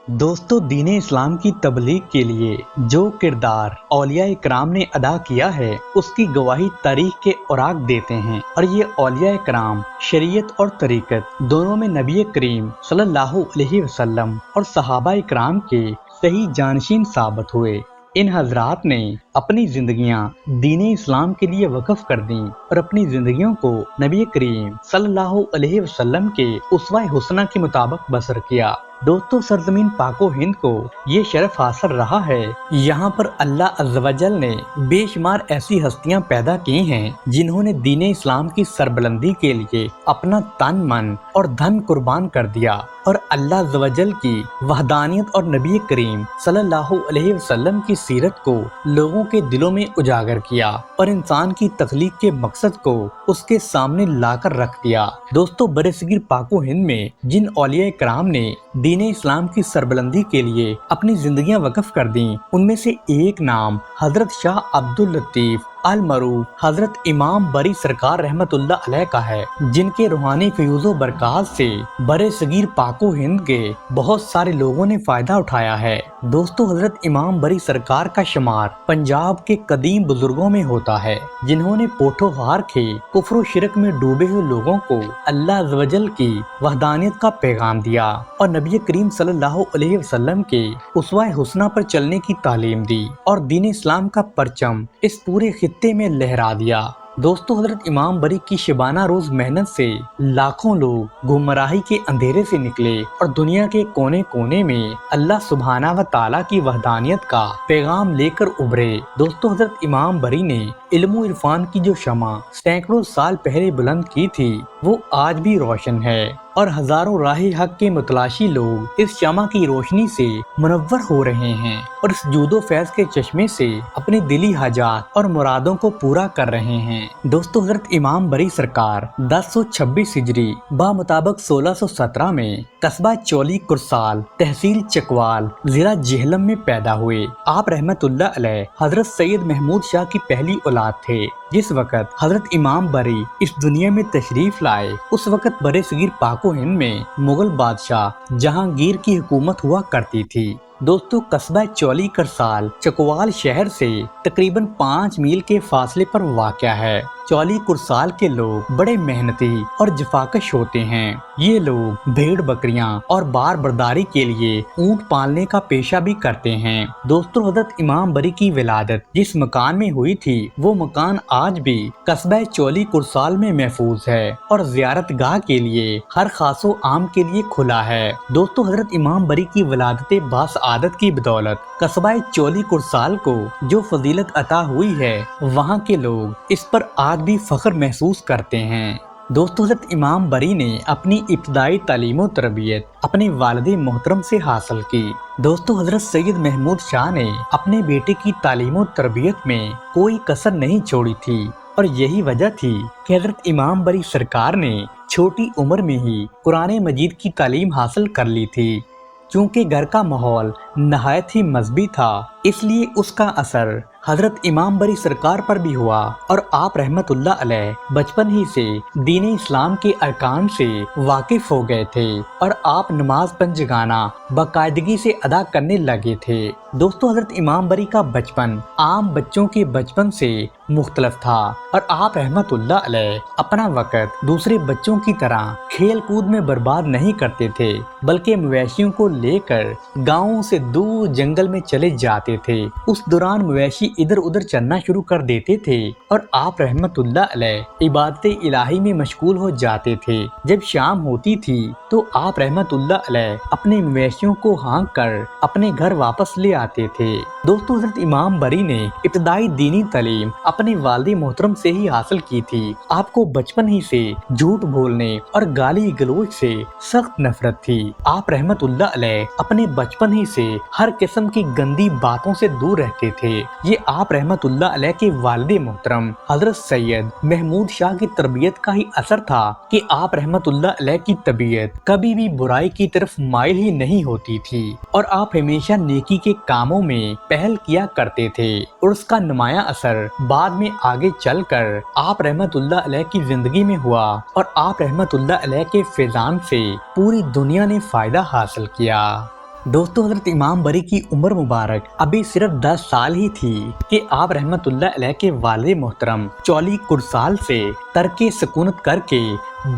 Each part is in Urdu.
دوستو دین اسلام کی تبلیغ کے لیے جو کردار اولیاء اکرام نے ادا کیا ہے اس کی گواہی تاریخ کے اوراق دیتے ہیں، اور یہ اولیاء اکرام شریعت اور طریقت دونوں میں نبی کریم صلی اللہ علیہ وسلم اور صحابہ اکرام کے صحیح جانشین ثابت ہوئے۔ ان حضرات نے اپنی زندگیاں دین اسلام کے لیے وقف کر دیں اور اپنی زندگیوں کو نبی کریم صلی اللہ علیہ وسلم کے اسوہ حسنہ کے مطابق بسر کیا۔ دوستو سرزمین پاک و ہند کو یہ شرف حاصل رہا ہے، یہاں پر اللہ عز و جل نے بے شمار ایسی ہستیاں پیدا کی ہیں جنہوں نے دین اسلام کی سربلندی کے لیے اپنا تن من اور دھن قربان کر دیا، اور اللہ عز و جل کی وحدانیت اور نبی کریم صلی اللہ علیہ وسلم کی سیرت کو لوگوں کے دلوں میں اجاگر کیا اور انسان کی تخلیق کے مقصد کو اس کے سامنے لا کر رکھ دیا۔ دوستو برصغیر پاک و ہند میں جن اولیاء کرام نے دین اسلام کی سربلندی کے لیے اپنی زندگیاں وقف کر دیں، ان میں سے ایک نام حضرت شاہ عبد اللطیف المعروف حضرت امام بری سرکار رحمت اللہ علیہ کا ہے، جن کے روحانی فیوز و برکات سے برصغیر پاک و ہند کے بہت سارے لوگوں نے فائدہ اٹھایا ہے۔ دوستو حضرت امام بری سرکار کا شمار پنجاب کے قدیم بزرگوں میں ہوتا ہے، جنہوں نے پوٹھو ہار کے کفر و شرک میں ڈوبے ہوئے لوگوں کو اللہ عز و جل کی وحدانیت کا پیغام دیا اور نبی کریم صلی اللہ علیہ وسلم کے اسوہ حسنہ پر چلنے کی تعلیم دی اور دین اسلام کا پرچم اس پورے خطے میں لہرا دیا۔ دوستو حضرت امام بری کی شبانہ روز محنت سے لاکھوں لوگ گمراہی کے اندھیرے سے نکلے اور دنیا کے کونے کونے میں اللہ سبحانہ و تعالیٰ کی وحدانیت کا پیغام لے کر ابھرے۔ دوستو حضرت امام بری نے علم و عرفان کی جو شمع سینکڑوں سال پہلے بلند کی تھی وہ آج بھی روشن ہے، اور ہزاروں راہ حق کے متلاشی لوگ اس شمع کی روشنی سے منور ہو رہے ہیں اور اس جود و فیض کے چشمے سے اپنی دلی حاجات اور مرادوں کو پورا کر رہے ہیں۔ دوستو حضرت امام بری سرکار 1026 ہجری بمطابق 1617 میں قصبہ چولی کرسال تحصیل چکوال ضلع جہلم میں پیدا ہوئے۔ آپ رحمت اللہ علیہ حضرت سید محمود شاہ کی پہلی اولاد تھے۔ جس وقت حضرت امام بری اس دنیا میں تشریف لائے اس وقت برصغیر پاک و ہند میں مغل بادشاہ جہانگیر کی حکومت ہوا کرتی تھی۔ دوستو قصبہ چولی کرسال چکوال شہر سے تقریباً 5 میل کے فاصلے پر واقع ہے۔ چولی کرسال کے لوگ بڑے محنتی اور جفاکش ہوتے ہیں۔ یہ لوگ بھیڑ بکریاں اور بار برداری کے لیے اونٹ پالنے کا پیشہ بھی کرتے ہیں۔ دوستو حضرت امام بری کی ولادت جس مکان میں ہوئی تھی وہ مکان آج بھی قصبہ چولی کرسال میں محفوظ ہے اور زیارت گاہ کے لیے ہر خاص و عام کے لیے کھلا ہے۔ دوستو حضرت امام بری کی ولادت باسعادت کی بدولت قصبہ چولی کرسال کو جو فضیلت عطا ہوئی ہے وہاں کے لوگ اس پر آج بھی فخر محسوس کرتے ہیں۔ دوستو حضرت امام بری نے اپنی ابتدائی تعلیم و تربیت اپنے والد محترم سے حاصل کی۔ دوستو حضرت سید محمود شاہ نے اپنے بیٹے کی تعلیم و تربیت میں کوئی کسر نہیں چھوڑی تھی، اور یہی وجہ تھی کہ حضرت امام بری سرکار نے چھوٹی عمر میں ہی قرآن مجید کی تعلیم حاصل کر لی تھی۔ چونکہ گھر کا ماحول نہایت ہی مذہبی تھا اس لیے اس کا اثر حضرت امام بری سرکار پر بھی ہوا، اور آپ رحمت اللہ علیہ بچپن ہی سے دین اسلام کے ارکان سے واقف ہو گئے تھے اور آپ نماز پنجگانہ باقاعدگی سے ادا کرنے لگے تھے۔ دوستو حضرت امام بری کا بچپن عام بچوں کے بچپن سے مختلف تھا، اور آپ رحمت اللہ علیہ اپنا وقت دوسرے بچوں کی طرح کھیل کود میں برباد نہیں کرتے تھے، بلکہ مویشیوں کو لے کر گاؤں سے دور جنگل میں چلے جاتے تھے۔ اس دوران مویشی ادھر ادھر چلنا شروع کر دیتے تھے اور آپ رحمت اللہ علیہ عبادت الہی میں مشغول ہو جاتے تھے۔ جب شام ہوتی تھی تو آپ رحمت اللہ علیہ اپنے مویشیوں کو ہانک کر اپنے گھر واپس لے آتے تھے۔ دوستو حضرت امام بری نے ابتدائی دینی تعلیم اپنے والد محترم سے ہی حاصل کی تھی۔ آپ کو بچپن ہی سے جھوٹ بولنے اور گالی گلوچ سے سخت نفرت تھی۔ آپ رحمت اللہ علیہ اپنے بچپن ہی سے ہر قسم کی گندی باتوں سے دور رہتے تھے۔ یہ آپ رحمت اللہ علیہ کے والد محترم حضرت سید محمود شاہ کی تربیت کا ہی اثر تھا کہ آپ رحمت اللہ علیہ کی طبیعت کبھی بھی برائی کی طرف مائل ہی نہیں ہوتی تھی، اور آپ ہمیشہ نیکی کے کاموں میں پہل کیا کرتے تھے، اور اس کا نمایاں اثر بعد میں آگے چل کر آپ رحمت اللہ علیہ کی زندگی میں ہوا، اور آپ رحمت اللہ علیہ کے فیضان سے پوری دنیا نے فائدہ حاصل کیا۔ دوستو حضرت امام بری کی عمر مبارک ابھی صرف 10 سال ہی تھی کہ آپ رحمت اللہ علیہ کے والد محترم چولی کرسال سے ترک سکونت کر کے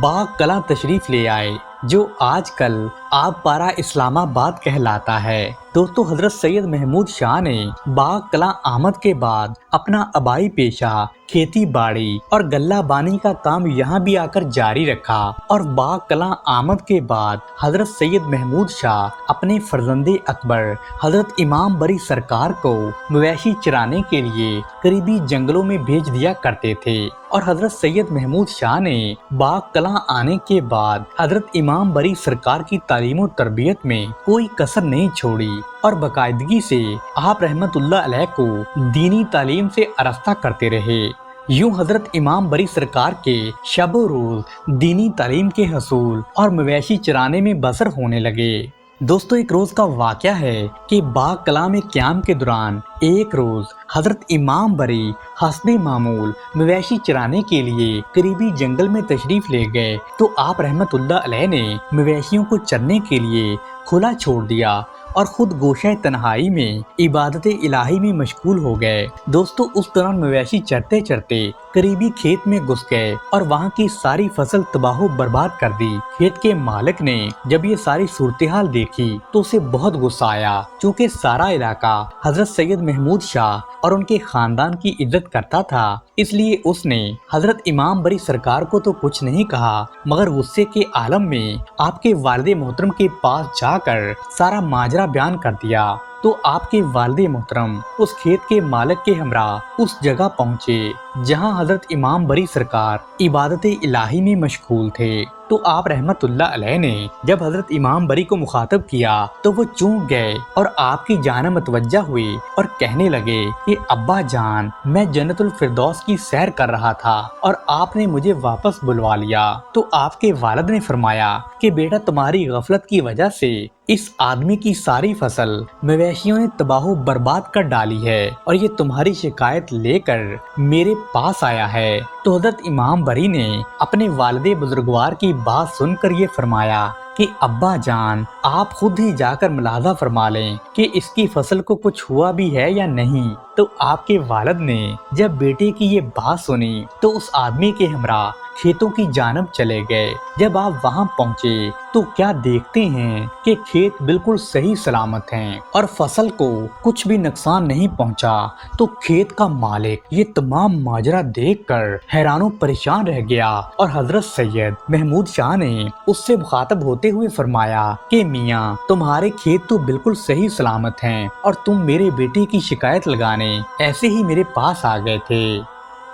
باغ کلاں تشریف لے آئے، جو آج کل آب پارہ اسلام آباد کہلاتا ہے۔ دوستو حضرت سید محمود شاہ نے باغ کلاں آمد کے بعد اپنا آبائی پیشہ کھیتی باڑی اور غلہ بانی کا کام یہاں بھی آ کر جاری رکھا، اور باغ کلاں آمد کے بعد حضرت سید محمود شاہ اپنے فرزند اکبر حضرت امام بری سرکار کو مویشی چرانے کے لیے قریبی جنگلوں میں بھیج دیا کرتے تھے، اور حضرت سید محمود شاہ نے باغ کلاں آنے کے بعد حضرت امام بری سرکار کی تعلیم و تربیت میں کوئی کسر نہیں چھوڑی، اور باقاعدگی سے آپ رحمت اللہ علیہ کو دینی تعلیم سے آراستہ کرتے رہے۔ یوں حضرت امام بری سرکار کے شب و روز دینی تعلیم کے حصول اور مویشی چرانے میں بسر ہونے لگے۔ دوستو ایک روز کا واقعہ ہے کہ باغ کلاں میں قیام کے دوران ایک روز حضرت امام بری حسب معمول مویشی چرانے کے لیے قریبی جنگل میں تشریف لے گئے، تو آپ رحمت اللہ علیہ نے مویشیوں کو چرنے کے لیے کھلا چھوڑ دیا اور خود گوشہ تنہائی میں عبادت الہی میں مشغول ہو گئے۔ دوستو اس دوران مویشی چرتے چرتے قریبی کھیت میں گھس گئے اور وہاں کی ساری فصل تباہ و برباد کر دی۔ کھیت کے مالک نے جب یہ ساری صورتحال دیکھی تو اسے بہت غصہ آیا، چونکہ سارا علاقہ حضرت سید محمود شاہ اور ان کے خاندان کی عزت کرتا تھا، اس لیے اس نے حضرت امام بری سرکار کو تو کچھ نہیں کہا، مگر غصے کے عالم میں آپ کے والد محترم کے پاس جا کر سارا ماجرا بیان کر دیا۔ تو آپ کے والد محترم اس کھیت کے مالک کے ہمراہ اس جگہ پہنچے جہاں حضرت امام بری سرکار عبادت الہی میں مشغول تھے۔ تو آپ رحمت اللہ علیہ نے جب حضرت امام بری کو مخاطب کیا تو وہ چونک گئے اور آپ کی جانب متوجہ ہوئے اور کہنے لگے کہ ابا جان، میں جنت الفردوس کی سیر کر رہا تھا اور آپ نے مجھے واپس بلوا لیا۔ تو آپ کے والد نے فرمایا کہ بیٹا، تمہاری غفلت کی وجہ سے اس آدمی کی ساری فصل مویشیوں نے تباہ و برباد کر ڈالی ہے، اور یہ تمہاری شکایت لے کر میرے پاس آیا ہے۔ تو حضرت امام بری نے اپنے والد بزرگوار کی بات سن کر یہ فرمایا کہ ابا جان، آپ خود ہی جا کر ملاحظہ فرما لیں کہ اس کی فصل کو کچھ ہوا بھی ہے یا نہیں۔ تو آپ کے والد نے جب بیٹے کی یہ بات سنی تو اس آدمی کے ہمراہ کھیتوں کی جانب چلے گئے۔ جب آپ وہاں پہنچے تو کیا دیکھتے ہیں کہ کھیت بالکل صحیح سلامت ہیں اور فصل کو کچھ بھی نقصان نہیں پہنچا۔ تو کھیت کا مالک یہ تمام ماجرا دیکھ کر حیران و پریشان رہ گیا، اور حضرت سید محمود شاہ نے اس سے مخاطب ہوتے ہوئے فرمایا کہ میاں، تمہارے کھیت تو بالکل صحیح سلامت ہیں اور تم میرے بیٹے کی شکایت لگانے ایسے ہی میرے پاس آ گئے تھے۔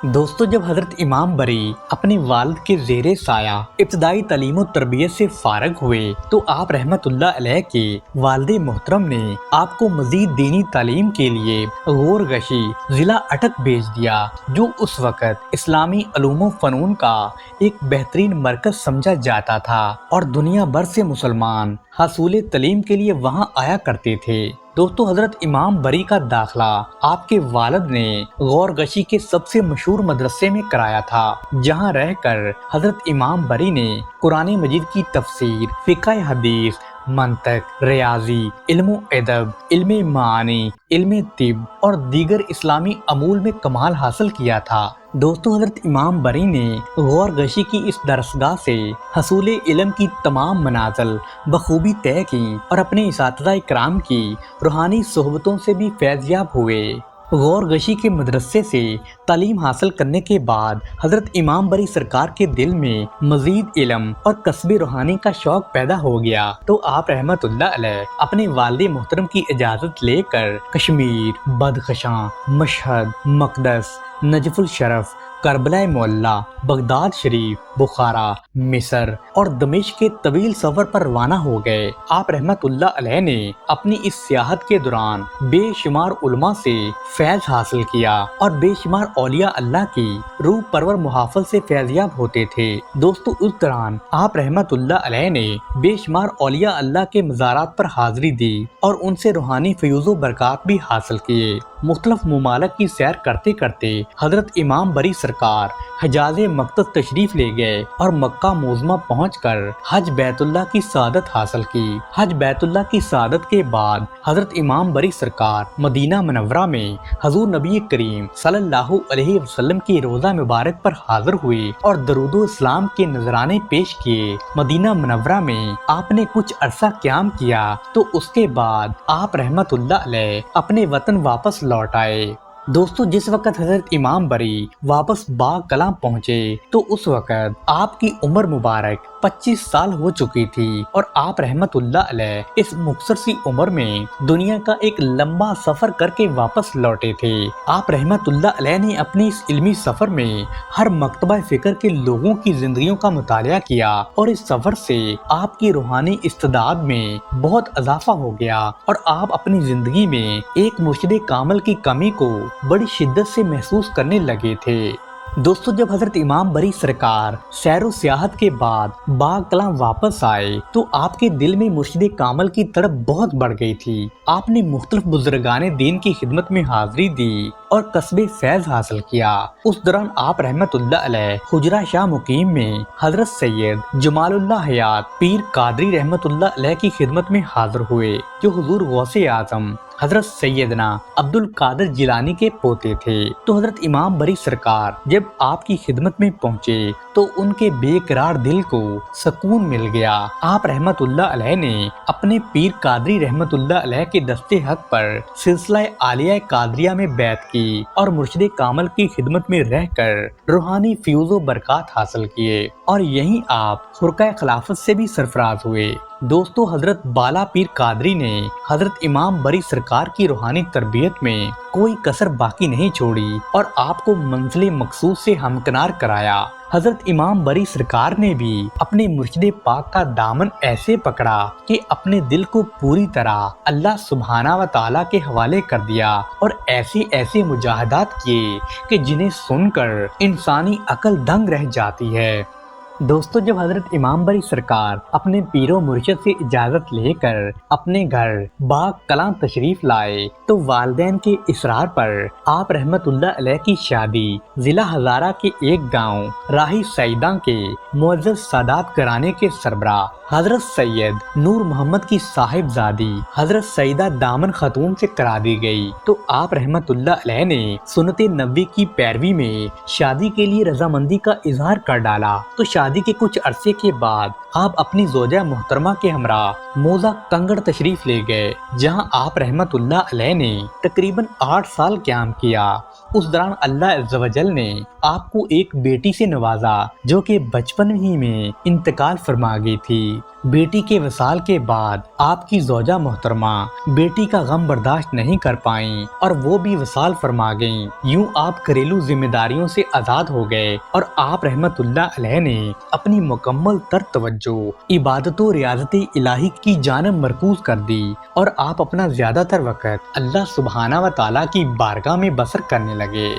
دوستو جب حضرت امام بری اپنے والد کے زیر سایہ ابتدائی تعلیم و تربیت سے فارغ ہوئے تو آپ رحمت اللہ علیہ کے والد محترم نے آپ کو مزید دینی تعلیم کے لیے غورغشی ضلع اٹک بھیج دیا، جو اس وقت اسلامی علوم و فنون کا ایک بہترین مرکز سمجھا جاتا تھا، اور دنیا بھر سے مسلمان حصول تعلیم کے لیے وہاں آیا کرتے تھے۔ دوستو حضرت امام بری کا داخلہ آپ کے والد نے غورغشی کے سب سے مشہور مدرسے میں کرایا تھا، جہاں رہ کر حضرت امام بری نے قرآن مجید کی تفسیر، فقہ حدیث، منطق، ریاضی، علم و ادب، علم معانی، علم طب اور دیگر اسلامی علوم میں کمال حاصل کیا تھا۔ دوستو حضرت امام بری نے غورغشی کی اس درسگاہ سے حصول علم کی تمام منازل بخوبی طے کی اور اپنے اساتذہ کرام کی روحانی صحبتوں سے بھی فیض یاب ہوئے۔ غورغشی کے مدرسے سے تعلیم حاصل کرنے کے بعد حضرت امام بری سرکار کے دل میں مزید علم اور کسب روحانی کا شوق پیدا ہو گیا، تو آپ رحمت اللہ علیہ اپنے والد محترم کی اجازت لے کر کشمیر، بدخشاں، مشہد، مقدس، نجف الشرف، کربلا معلیٰ، بغداد شریف، بخارا، مصر اور دمشق کے طویل سفر پر روانہ ہو گئے۔ آپ رحمت اللہ علیہ نے اپنی اس سیاحت کے دوران بے شمار علماء سے فیض حاصل کیا اور بے شمار اولیاء اللہ کی روح پرور محافل سے فیضیاب ہوتے تھے۔ دوستو اس دوران آپ رحمت اللہ علیہ نے بے شمار اولیاء اللہ کے مزارات پر حاضری دی اور ان سے روحانی فیوز و برکات بھی حاصل کیے۔ مختلف ممالک کی سیر کرتے کرتے حضرت امام بری سرکار سرکار حجاز مقدس تشریف لے گئے اور مکہ معظمہ پہنچ کر حج بیت اللہ کی سعادت حاصل کی۔ حج بیت اللہ کی سعادت کے بعد حضرت امام بری سرکار مدینہ منورہ میں حضور نبی کریم صلی اللہ علیہ وسلم کی روضہ مبارک پر حاضر ہوئے اور درود و اسلام کے نذرانے پیش کیے۔ مدینہ منورہ میں آپ نے کچھ عرصہ قیام کیا تو اس کے بعد آپ رحمت اللہ علیہ اپنے وطن واپس لوٹ آئے۔ دوستو، جس وقت حضرت امام بری واپس باغ کلاں پہنچے تو اس وقت آپ کی عمر مبارک 25 سال ہو چکی تھی اور آپ رحمت اللہ علیہ اس مختصر سی عمر میں دنیا کا ایک لمبا سفر کر کے واپس لوٹے تھے۔ آپ رحمت اللہ علیہ نے اپنی اس علمی سفر میں ہر مکتبہ فکر کے لوگوں کی زندگیوں کا مطالعہ کیا اور اس سفر سے آپ کی روحانی استعداد میں بہت اضافہ ہو گیا اور آپ اپنی زندگی میں ایک مرشد کامل کی کمی کو بڑی شدت سے محسوس کرنے لگے تھے۔ دوستو، جب حضرت امام بری سرکار سیر و سیاحت کے بعد باغ کلاں واپس آئے تو آپ کے دل میں مرشد کامل کی طرف بہت بڑھ گئی تھی۔ آپ نے مختلف بزرگان دین کی خدمت میں حاضری دی اور کسب فیض حاصل کیا۔ اس دوران آپ رحمت اللہ علیہ حجرہ شاہ مقیم میں حضرت سید جمال اللہ حیات پیر قادری رحمت اللہ علیہ کی خدمت میں حاضر ہوئے، جو حضور غوث اعظم حضرت سیدنا عبد القادر جیلانی کے پوتے تھے۔ تو حضرت امام بری سرکار جب آپ کی خدمت میں پہنچے تو ان کے بے قرار دل کو سکون مل گیا۔ آپ رحمت اللہ علیہ نے اپنے پیر قادری رحمت اللہ علیہ کے دستے حق پر سلسلہ عالیہ قادریہ میں بیعت کی اور مرشد کامل کی خدمت میں رہ کر روحانی فیوز و برکات حاصل کیے اور یہیں آپ خرقہ خلافت سے بھی سرفراز ہوئے۔ دوستو، حضرت بالا پیر قادری نے حضرت امام بری سرکار کی روحانی تربیت میں کوئی کسر باقی نہیں چھوڑی اور آپ کو منزل مقصود سے ہمکنار کرایا۔ حضرت امام بری سرکار نے بھی اپنے مرشد پاک کا دامن ایسے پکڑا کہ اپنے دل کو پوری طرح اللہ سبحانہ و تعالیٰ کے حوالے کر دیا اور ایسے ایسے مجاہدات کیے کہ جنہیں سن کر انسانی عقل دنگ رہ جاتی ہے۔ دوستو، جب حضرت امام بری سرکار اپنے پیر و مرشد سے اجازت لے کر اپنے گھر باغ کلاں تشریف لائے تو والدین کے اصرار پر آپ رحمت اللہ علیہ کی شادی ضلع ہزارہ کے ایک گاؤں راہی سعیداں کے معزز سادات گھرانے کے سربراہ حضرت سید نور محمد کی صاحبزادی حضرت سیدہ دامن خاتون سے کرا دی گئی۔ تو آپ رحمت اللہ علیہ نے سنت نبوی کی پیروی میں شادی کے لیے رضامندی کا اظہار کر ڈالا۔ تو شادی کے کچھ عرصے کے بعد آپ اپنی زوجہ محترمہ کے ہمراہ موزہ کنگڑ تشریف لے گئے، جہاں آپ رحمت اللہ علیہ نے تقریباً 8 سال قیام کیا۔ اس دوران اللہ عز و جل نے آپ کو ایک بیٹی سے نوازا جو کہ بچپن ہی میں انتقال فرما گئی تھی۔ بیٹی کے وصال کے بعد آپ کی زوجہ محترمہ بیٹی کا غم برداشت نہیں کر پائیں اور وہ بھی وصال فرما گئیں۔ یوں آپ گھریلو ذمہ داریوں سے آزاد ہو گئے اور آپ رحمت اللہ علیہ نے اپنی مکمل تر توجہ عبادت و ریاضت الہی کی جانب مرکوز کر دی اور آپ اپنا زیادہ تر وقت اللہ سبحانہ و تعالیٰ کی بارگاہ میں بسر کرنے لگے۔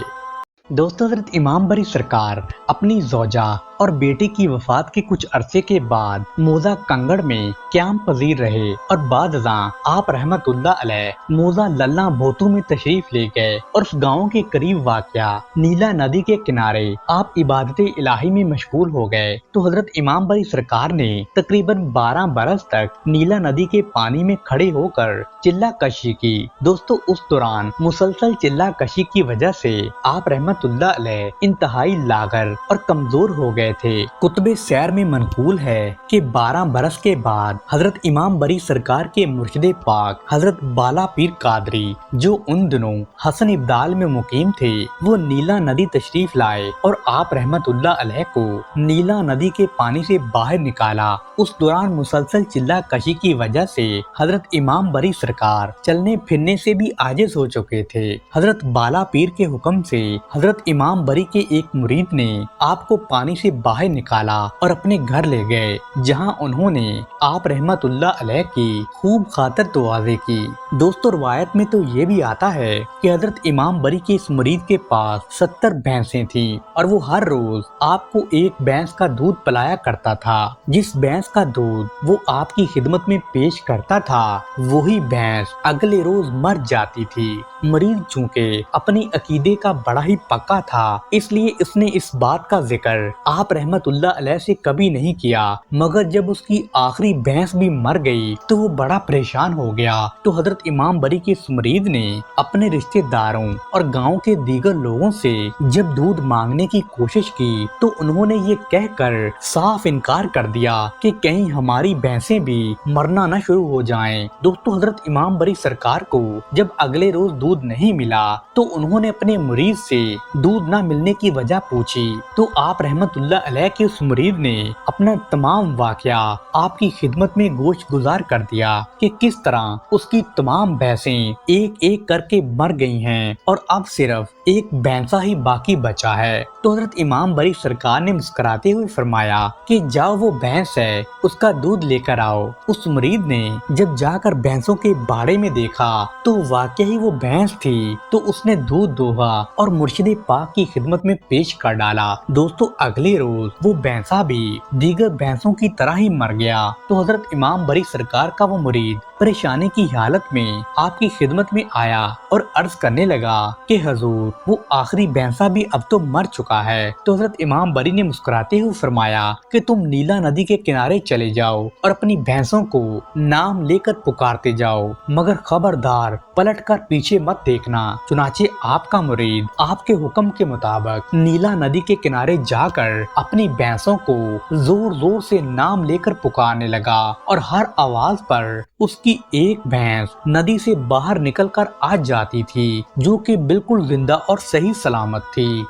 دوستو، حضرت امام بری سرکار اپنی زوجہ اور بیٹے کی وفات کے کچھ عرصے کے بعد موزہ کنگڑ میں قیام پذیر رہے اور بعد ازاں آپ رحمت اللہ علیہ موزہ للہ بھوتو میں تشریف لے گئے اور اس گاؤں کے قریب واقع نیلا ندی کے کنارے آپ عبادت الہی میں مشغول ہو گئے۔ تو حضرت امام بری سرکار نے تقریباً 12 برس تک نیلا ندی کے پانی میں کھڑے ہو کر چلہ کشی کی۔ دوستو، اس دوران مسلسل چلہ کشی کی وجہ سے آپ رحمت اللہ علیہ انتہائی لاغر اور کمزور ہو گئے تھے۔ کتب سیر میں منقول ہے کہ 12 برس کے بعد حضرت امام بری سرکار کے مرشد پاک حضرت بالا پیر قادری، جو ان دنوں حسن ابدال میں مقیم تھے، وہ نیلا ندی تشریف لائے اور آپ رحمت اللہ علیہ کو نیلا ندی کے پانی سے باہر نکالا۔ اس دوران مسلسل چلہ کشی کی وجہ سے حضرت امام بری سرکار چلنے پھرنے سے بھی عاجز ہو چکے تھے۔ حضرت بالا پیر کے حکم سے حضرت امام بری کے ایک مرید نے آپ کو پانی سے باہر نکالا اور اپنے گھر لے گئے، جہاں انہوں نے آپ رحمت اللہ علیہ کی خوب خاطر دعائیں کی۔ دوستو روایت میں تو یہ بھی آتا ہے کہ حضرت امام بری کے اس مرید کے پاس 70 بھینسیں تھیں اور وہ ہر روز آپ کو ایک بھینس کا دودھ پلایا کرتا تھا۔ جس بھینس کا دودھ وہ آپ کی خدمت میں پیش کرتا تھا وہی بھینس اگلے روز مر جاتی تھی۔ مریض چونکہ اپنی عقیدے کا بڑا ہی پکا تھا، اس لیے اس نے اس بات کا ذکر آپ رحمت اللہ علیہ سے کبھی نہیں کیا، مگر جب اس کی آخری بھینس بھی مر گئی تو وہ بڑا پریشان ہو گیا۔ تو حضرت امام بری کے اس مرید نے اپنے رشتہ داروں اور گاؤں کے دیگر لوگوں سے جب دودھ مانگنے کی کوشش کی تو انہوں نے یہ کہہ کر صاف انکار کر دیا کہ کہیں ہماری بھینسیں بھی مرنا نہ شروع ہو جائیں۔ دوستو حضرت امام بری سرکار کو جب اگلے روز دودھ نہیں ملا تو انہوں نے اپنے مرید سے دودھ نہ ملنے کی وجہ پوچھی، تو آپ رحمت اللہ علیہ کے اس مرید نے اپنا تمام واقعہ آپ کی خدمت میں گوش گزار کر دیا کہ کس طرح اس کی تمام بھینسیں ایک ایک کر کے مر گئی ہیں اور اب صرف ایک بھینسا ہی باقی بچا ہے۔ تو حضرت امام بری سرکار نے مسکراتے ہوئے فرمایا کہ جاؤ وہ بھینس ہے اس کا دودھ لے کر آؤ۔ اس مرید نے جب جا کر بھینسوں کے باڑے میں دیکھا تو واقعی وہ بھینس تھی، تو اس نے دودھ دوہا اور مرشد پاک کی خدمت میں پیش کر ڈالا۔ دوستو اگلے روز وہ بھینسا بھی دیگر بھینسوں کی طرح ہی مر گیا۔ تو حضرت امام بری سرکار کا وہ مرید پریشانی کی حالت میں آپ کی خدمت میں آیا اور عرض کرنے لگا کہ حضور وہ آخری بھینسا بھی اب تو مر چکا ہے۔ تو حضرت امام بری نے مسکراتے ہوئے فرمایا کہ تم نیلا ندی کے کنارے چلے جاؤ اور اپنی بھینسوں کو نام لے کر پکارتے جاؤ، مگر خبردار پلٹ کر پیچھے مت دیکھنا۔ چنانچہ آپ کا مرید آپ کے حکم کے مطابق نیلا ندی کے کنارے جا کر اپنی بھینسوں کو زور زور سے نام لے کر پکارنے لگا اور ہر آواز پر اس کی ایک بھینس ندی سے باہر نکل کر آ جاتی تھی جو کہ بالکل زندہ اور صحیح سلامت تھی۔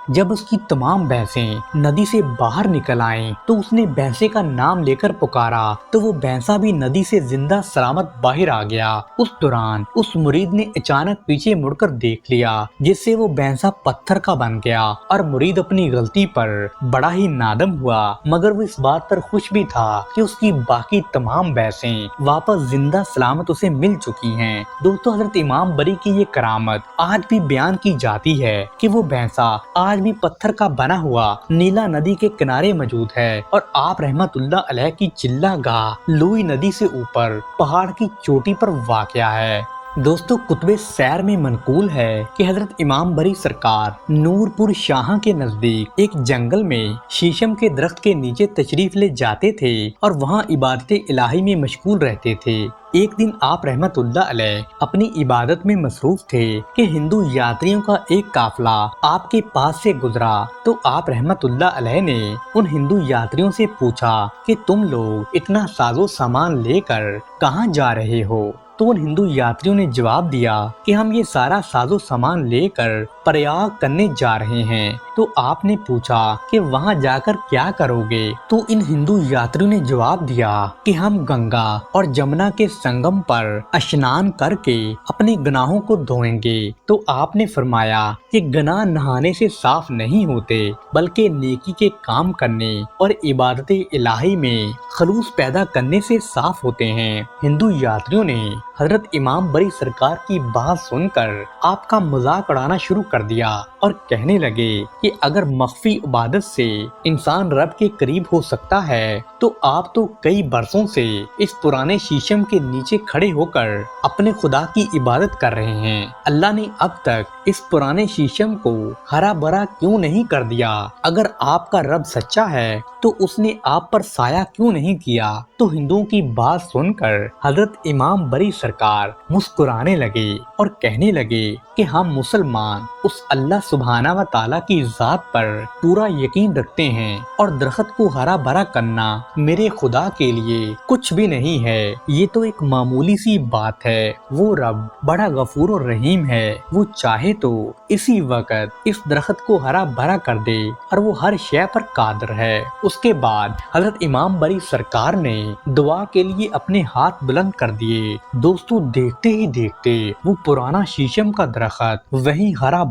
جب اس کی تمام بھینسیں ندی سے باہر نکل آئیں تو اس نے بھینسے کا نام لے کر پکارا تو وہ بھینسا بھی ندی سے زندہ سلامت باہر آ گیا۔ اس دوران اس مرید نے اچانک پیچھے مڑ کر دیکھ لیا جس سے وہ بھینسا پتھر کا بن گیا اور مرید اپنی غلطی پر بڑا ہی نادم ہوا، مگر وہ اس بات پر خوش بھی تھا کہ اس کی باقی تمام بھینسیں واپس زندہ سلامت اسے مل چکی ہیں۔ دوستو حضرت امام بری کی یہ کرامت آج بھی بیان کی جاتی ہے کہ وہ بھینسا آج بھی پتھر کا بنا ہوا نیلا ندی کے کنارے موجود ہے اور آپ رحمت اللہ علیہ کی چلہ گاہ لوئی ندی سے اوپر پہاڑ کی چوٹی پر واقع ہے۔ دوستو کتب سیر میں منقول ہے کہ حضرت امام بری سرکار نور پور شاہاں کے نزدیک ایک جنگل میں شیشم کے درخت کے نیچے تشریف لے جاتے تھے اور وہاں عبادت الہی میں مشغول رہتے تھے۔ ایک دن آپ رحمت اللہ علیہ اپنی عبادت میں مصروف تھے کہ ہندو یاتریوں کا ایک قافلہ آپ کے پاس سے گزرا، تو آپ رحمت اللہ علیہ نے ان ہندو یاتریوں سے پوچھا کہ تم لوگ اتنا ساز و سامان لے کر کہاں جا رہے ہو؟ تو ان ہندو یاتریوں نے جواب دیا کہ ہم یہ سارا ساز و سامان لے کر پریاگ کرنے جا رہے ہیں۔ تو آپ نے پوچھا کہ وہاں جا کر کیا کرو گے؟ تو ان ہندو یاتریوں نے جواب دیا کہ ہم گنگا اور جمنا کے سنگم پر اشنان کر کے اپنے گناہوں کو دھوئیں گے۔ تو آپ نے فرمایا کہ گناہ نہانے سے صاف نہیں ہوتے بلکہ نیکی کے کام کرنے اور عبادت الہی میں خلوص پیدا کرنے سے صاف ہوتے ہیں۔ ہندو یاتریوں نے حضرت امام بری سرکار کی بات سن کر آپ کا مذاق اڑانا شروع کر دیا اور کہنے لگے کہ اگر مخفی عبادت سے انسان رب کے قریب ہو سکتا ہے تو آپ تو کئی برسوں سے اس پرانے شیشم کے نیچے کھڑے ہو کر اپنے خدا کی عبادت کر رہے ہیں۔ اللہ نے اب تک اس پرانے شیشم کو ہرا بھرا کیوں نہیں کر دیا؟ اگر آپ کا رب سچا ہے تو اس نے آپ پر سایہ کیوں نہیں کیا؟ تو ہندوؤں کی بات سن کر حضرت امام بری سرکار مسکرانے لگے اور کہنے لگے کہ ہم مسلمان اس اللہ سبحانہ و تعالیٰ کی ذات پر پورا یقین رکھتے ہیں اور درخت کو ہرا بھرا کرنا میرے خدا کے لیے کچھ بھی نہیں ہے، یہ تو ایک معمولی سی بات ہے۔ وہ رب بڑا غفور و رحیم ہے، وہ چاہے تو اسی وقت اس درخت کو ہرا بھرا کر دے اور وہ ہر شے پر قادر ہے۔ اس کے بعد حضرت امام بری سرکار نے دعا کے لیے اپنے ہاتھ بلند کر دیے۔ دوستو دیکھتے ہی دیکھتے وہ پرانا شیشم کا درخت وہیں ہرا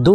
2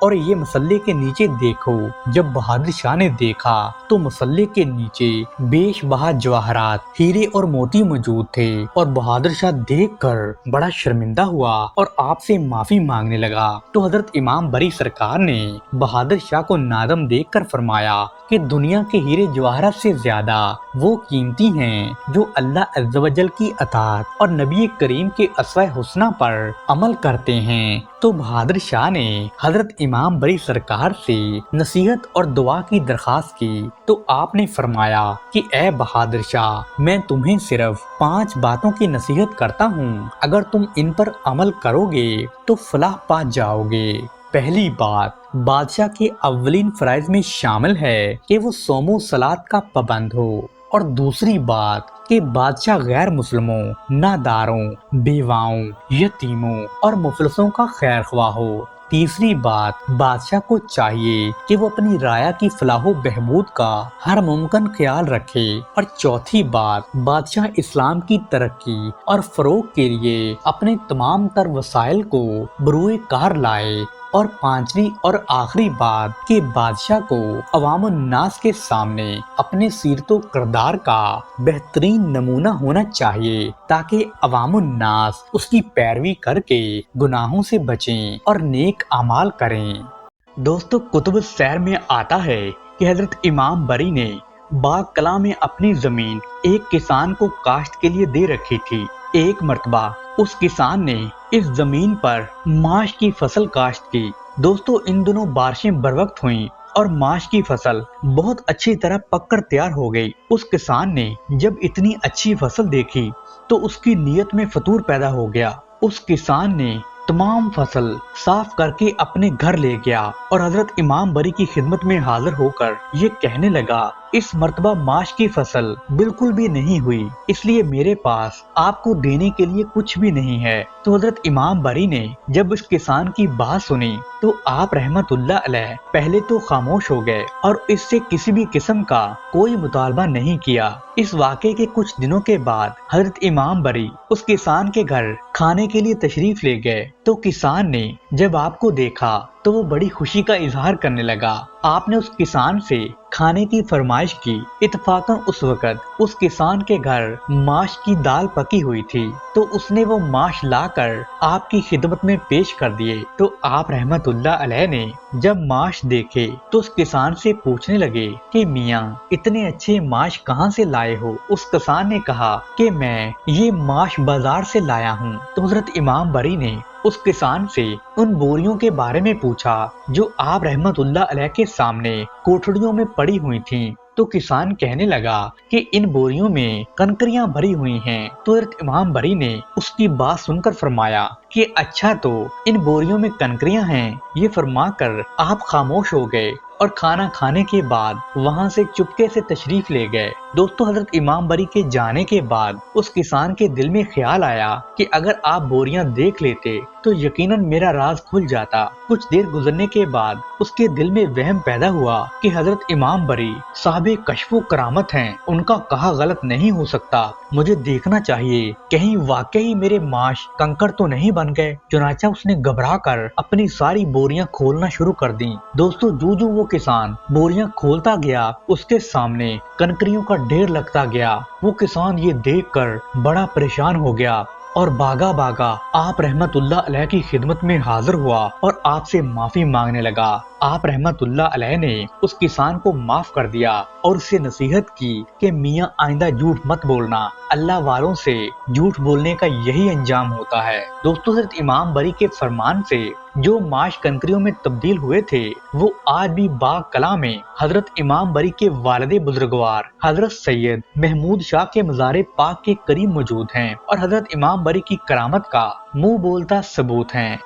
اور یہ مسلے کے نیچے دیکھو۔ جب بہادر شاہ نے دیکھا تو مسلے کے نیچے بیش بہا جواہرات، ہیرے اور موتی موجود تھے، اور بہادر شاہ دیکھ کر بڑا شرمندہ ہوا اور آپ سے معافی مانگنے لگا۔ تو حضرت امام بری سرکار نے بہادر شاہ کو نادم دیکھ کر فرمایا کہ دنیا کے ہیرے جواہرات سے زیادہ وہ قیمتی ہیں جو اللہ عز و جل کی اطاعت اور نبی کریم کے اسوہ حسنہ پر عمل کرتے ہیں۔ تو بہادر شاہ نے حضرت امام بری سرکار سے نصیحت اور دعا کی درخواست کی، تو آپ نے فرمایا کہ اے بہادر شاہ، میں تمہیں صرف 5 باتوں کی نصیحت کرتا ہوں، اگر تم ان پر عمل کرو گے تو فلاح پا جاؤ گے۔ پہلی بات، بادشاہ کے اولین فرائض میں شامل ہے کہ وہ صوم و صلات کا پابند ہو، اور دوسری بات کہ بادشاہ غیر مسلموں، ناداروں، بیواؤں، یتیموں اور مفلسوں کا خیر خواہ ہو۔ تیسری بات، بادشاہ کو چاہیے کہ وہ اپنی رعایا کی فلاح و بہبود کا ہر ممکن خیال رکھے۔ اور چوتھی بات، بادشاہ اسلام کی ترقی اور فروغ کے لیے اپنے تمام تر وسائل کو بروئے کار لائے۔ اور پانچویں اور آخری بات کہ بادشاہ کو عوام الناس کے سامنے اپنے سیرت و کردار کا بہترین نمونہ ہونا چاہیے، تاکہ عوام الناس اس کی پیروی کر کے گناہوں سے بچیں اور نیک اعمال کریں۔ دوستو، کتب السیر میں آتا ہے کہ حضرت امام بری نے باغ کلاں میں اپنی زمین ایک کسان کو کاشت کے لیے دے رکھی تھی۔ ایک مرتبہ اس کسان نے اس زمین پر ماش کی فصل کاشت کی۔ دوستو، ان دنوں بارشیں بروقت ہوئیں اور ماش کی فصل بہت اچھی طرح پک کر تیار ہو گئی۔ اس کسان نے جب اتنی اچھی فصل دیکھی تو اس کی نیت میں فطور پیدا ہو گیا۔ اس کسان نے تمام فصل صاف کر کے اپنے گھر لے گیا اور حضرت امام بری کی خدمت میں حاضر ہو کر یہ کہنے لگا، اس مرتبہ ماش کی فصل بالکل بھی نہیں ہوئی، اس لیے میرے پاس آپ کو دینے کے لیے کچھ بھی نہیں ہے۔ تو حضرت امام بری نے جب اس کسان کی بات سنی تو آپ رحمت اللہ علیہ پہلے تو خاموش ہو گئے اور اس سے کسی بھی قسم کا کوئی مطالبہ نہیں کیا۔ اس واقعے کے کچھ دنوں کے بعد حضرت امام بری اس کسان کے گھر کھانے کے لیے تشریف لے گئے، تو کسان نے جب آپ کو دیکھا تو وہ بڑی خوشی کا اظہار کرنے لگا۔ آپ نے اس کسان سے کھانے کی فرمائش کی۔ اتفاقاً اس وقت اس کسان کے گھر ماش کی دال پکی ہوئی تھی، تو اس نے وہ ماش لا کر آپ کی خدمت میں پیش کر دیے۔ تو آپ رحمت اللہ علیہ نے جب ماش دیکھے تو اس کسان سے پوچھنے لگے کہ میاں، اتنے اچھے ماش کہاں سے لائے ہو؟ اس کسان نے کہا کہ میں یہ ماش بازار سے لایا ہوں۔ تو حضرت امام بری نے اس کسان سے ان بوریوں کے بارے میں پوچھا جو آپ رحمت اللہ علیہ کے سامنے کوٹھڑیوں میں پڑی ہوئی تھیں۔ تو کسان کہنے لگا کہ ان بوریوں میں کنکریاں بھری ہوئی ہیں۔ تو حضرت امام بری نے اس کی بات سن کر فرمایا کہ اچھا، تو ان بوریوں میں کنکریاں ہیں۔ یہ فرما کر آپ خاموش ہو گئے اور کھانا کھانے کے بعد وہاں سے چپکے سے تشریف لے گئے۔ دوستو، حضرت امام بری کے جانے کے بعد اس کسان کے دل میں خیال آیا کہ اگر آپ بوریاں دیکھ لیتے تو یقیناً میرا راز کھل جاتا۔ کچھ دیر گزرنے کے بعد اس کے دل میں وہم پیدا ہوا کہ حضرت امام بری صاحب کشف و کرامت ہیں، ان کا کہا غلط نہیں ہو سکتا، مجھے دیکھنا چاہیے کہیں واقعی میرے ماش کنکر تو نہیں بن گئے۔ چنانچہ اس نے گھبرا کر اپنی ساری بوریاں کھولنا شروع کر دیں۔ دوستو، جو وہ کسان بوریاں کھولتا گیا اس کے سامنے کنکریوں کا ڈھیر لگتا گیا۔ وہ کسان یہ دیکھ کر بڑا پریشان ہو گیا اور بھاگا آپ رحمت اللہ علیہ کی خدمت میں حاضر ہوا اور آپ سے معافی مانگنے لگا۔ آپ رحمت اللہ علیہ نے اس کسان کو معاف کر دیا اور اسے نصیحت کی کہ میاں، آئندہ جھوٹ مت بولنا، اللہ والوں سے جھوٹ بولنے کا یہی انجام ہوتا ہے۔ دوستو، حضرت امام بری کے فرمان سے جو ماش کنکریوں میں تبدیل ہوئے تھے وہ آج بھی باغ کلاں میں حضرت امام بری کے والد بزرگوار حضرت سید محمود شاہ کے مزار پاک کے قریب موجود ہیں اور حضرت امام بری کی کرامت کا منہ بولتا ثبوت ہیں۔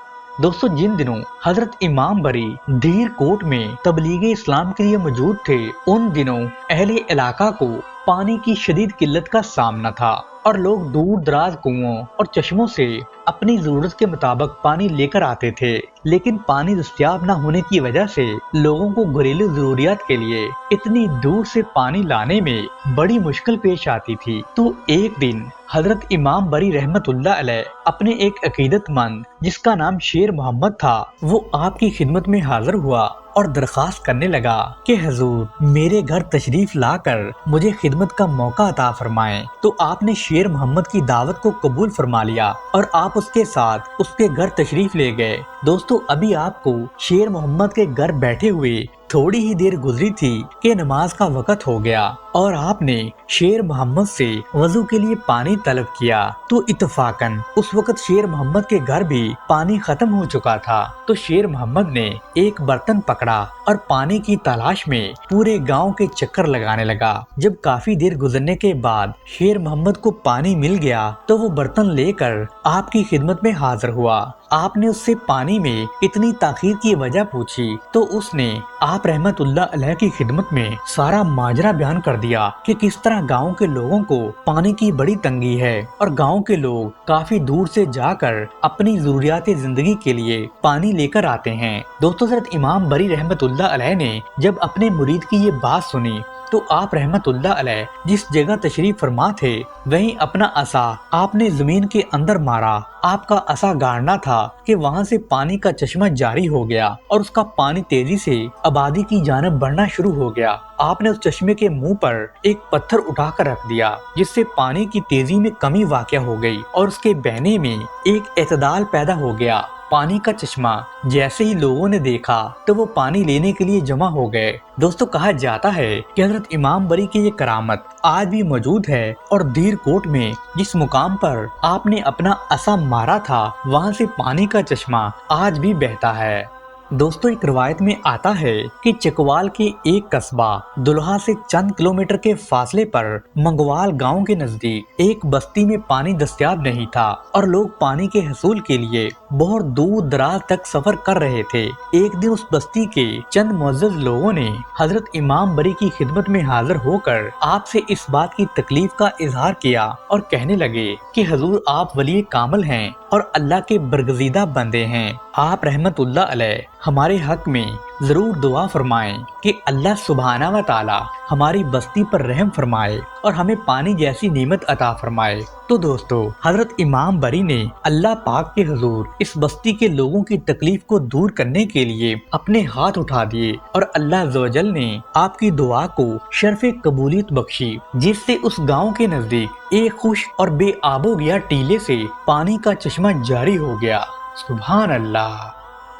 دوستو، جن دنوں حضرت امام بری دھیر کوٹ میں تبلیغ اسلام کے لیے موجود تھے، ان دنوں اہل علاقہ کو پانی کی شدید قلت کا سامنا تھا۔ اور لوگ دور دراز کنووں اور چشموں سے اپنی ضرورت کے مطابق پانی لے کر آتے تھے، لیکن پانی دستیاب نہ ہونے کی وجہ سے لوگوں کو گھریلو ضروریات کے لیے اتنی دور سے پانی لانے میں بڑی مشکل پیش آتی تھی۔ تو ایک دن حضرت امام بری رحمت اللہ علیہ اپنے ایک عقیدت مند جس کا نام شیر محمد تھا، وہ آپ کی خدمت میں حاضر ہوا اور درخواست کرنے لگا کہ حضور میرے گھر تشریف لا کر مجھے خدمت کا موقع عطا فرمائیں۔ تو آپ نے شیر محمد کی دعوت کو قبول فرما لیا اور آپ اس کے ساتھ اس کے گھر تشریف لے گئے۔ دوستو ابھی آپ کو شیر محمد کے گھر بیٹھے ہوئے تھوڑی ہی دیر گزری تھی کہ نماز کا وقت ہو گیا اور آپ نے شیر محمد سے وضو کے لیے پانی طلب کیا۔ تو اتفاقاً اس وقت شیر محمد کے گھر بھی پانی ختم ہو چکا تھا۔ تو شیر محمد نے ایک برتن پکڑا اور پانی کی تلاش میں پورے گاؤں کے چکر لگانے لگا۔ جب کافی دیر گزرنے کے بعد شیر محمد کو پانی مل گیا تو وہ برتن لے کر آپ کی خدمت میں حاضر ہوا۔ آپ نے اس سے پانی میں اتنی تاخیر کی وجہ پوچھی تو اس نے آپ رحمت اللہ علیہ کی خدمت میں سارا ماجرا بیان کر دیا کہ کس طرح گاؤں کے لوگوں کو پانی کی بڑی تنگی ہے اور گاؤں کے لوگ کافی دور سے جا کر اپنی ضروریات زندگی کے لیے پانی لے کر آتے ہیں۔ دوستو حضرت امام بری رحمت اللہ علیہ نے جب اپنے مرید کی یہ بات سنی تو آپ رحمت اللہ علیہ جس جگہ تشریف فرما تھے وہیں اپنا عصا آپ نے زمین کے اندر مارا۔ آپ کا عصا گاڑنا تھا کہ وہاں سے پانی کا چشمہ جاری ہو گیا اور اس کا پانی تیزی سے آبادی کی جانب بڑھنا شروع ہو گیا۔ آپ نے اس چشمے کے منہ پر ایک پتھر اٹھا کر رکھ دیا جس سے پانی کی تیزی میں کمی واقع ہو گئی اور اس کے بہنے میں ایک اعتدال پیدا ہو گیا۔ پانی کا چشمہ جیسے ہی لوگوں نے دیکھا تو وہ پانی لینے کے لیے جمع ہو گئے۔ دوستو کہا جاتا ہے کہ حضرت امام بری کی یہ کرامت آج بھی موجود ہے اور دیر کوٹ میں جس مقام پر آپ نے اپنا عصا مارا تھا وہاں سے پانی کا چشمہ آج بھی بہتا ہے۔ دوستو ایک روایت میں آتا ہے کہ چکوال کے ایک قصبہ دلہا سے چند کلومیٹر کے فاصلے پر منگوال گاؤں کے نزدیک ایک بستی میں پانی دستیاب نہیں تھا اور لوگ پانی کے حصول کے لیے بہت دور دراز تک سفر کر رہے تھے۔ ایک دن اس بستی کے چند معزز لوگوں نے حضرت امام بری کی خدمت میں حاضر ہو کر آپ سے اس بات کی تکلیف کا اظہار کیا اور کہنے لگے کہ حضور آپ ولی کامل ہیں اور اللہ کے برگزیدہ بندے ہیں۔ آپ رحمت اللہ علیہ ہمارے حق میں ضرور دعا فرمائیں کہ اللہ سبحانہ و تعالی ہماری بستی پر رحم فرمائے اور ہمیں پانی جیسی نعمت عطا فرمائے۔ تو دوستو حضرت امام بری نے اللہ پاک کے حضور اس بستی کے لوگوں کی تکلیف کو دور کرنے کے لیے اپنے ہاتھ اٹھا دیے اور اللہ عز و جل نے آپ کی دعا کو شرف قبولیت بخشی، جس سے اس گاؤں کے نزدیک ایک خوش اور بے آب و گیا ٹیلے سے پانی کا چشمہ جاری ہو گیا۔ سبحان اللہ۔